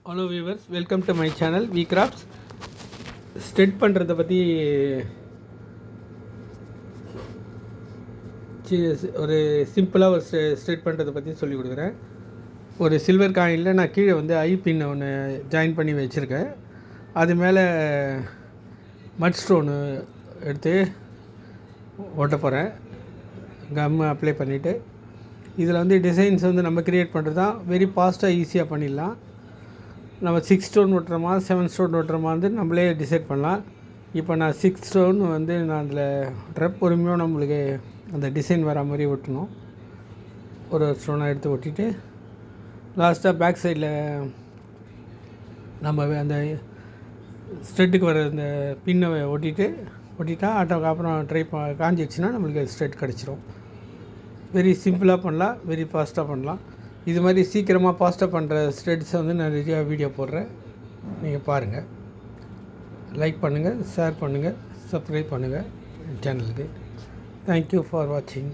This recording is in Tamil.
Hello viewers, welcome to my channel V crafts. ஸ்ட்ரெட் பண்ணுறதை பற்றி ஒரு சிம்பிளாக ஒரு ஸ்ட்ரெட் பண்ணுறதை பற்றி சொல்லிக் கொடுக்குறேன். ஒரு சில்வர் காயினில் நான் கீழே வந்து ஐ பின்னை ஒன்று ஜாயின் பண்ணி வச்சுருக்கேன். அது மேலே மட் ஸ்டோனு எடுத்து ஒட்ட போகிறேன். கம்மு அப்ளை பண்ணிவிட்டு இதில் வந்து டிசைன்ஸ் வந்து நம்ம க்ரியேட் பண்ணுறது தான். வெரி ஃபாஸ்ட்டாக ஈஸியாக பண்ணிடலாம். நம்ம 6 ஸ்டோன் ஒட்டுறோமா 7 ஸ்டோன் ஒட்டுறோமா வந்து நம்மளே டிசைட் பண்ணலாம். இப்போ நான் 6 ஸ்டோன் வந்து நான் அதில் பொறுமையாக நம்மளுக்கு அந்த டிசைன் வர மாதிரி ஒட்டணும். ஒரு ஸ்டோனாக எடுத்து ஒட்டிட்டு லாஸ்ட்டாக பேக் சைடில் நம்ம அந்த ஸ்ட்ரெட்டுக்கு வர அந்த பின்னை ஒட்டிட்டா அப்புறம் காஞ்சிடுச்சுன்னா நம்மளுக்கு ஸ்ட்ரெட் கிடச்சிரும். வெரி சிம்பிளாக பண்ணலாம், வெரி ஃபாஸ்ட்டாக பண்ணலாம். இது மாதிரி சீக்கிரமாக ஃபாஸ்ட்டாக பண்ணுற ஸ்ட்ரெட்ஸை வந்து நான் நிறையா வீடியோ போடுறேன். நீங்கள் பாருங்கள், லைக் பண்ணுங்கள், ஷேர் பண்ணுங்கள், சப்ஸ்கிரைப் பண்ணுங்கள் சேனலுக்கு. தேங்க்யூ ஃபார் வாட்சிங்.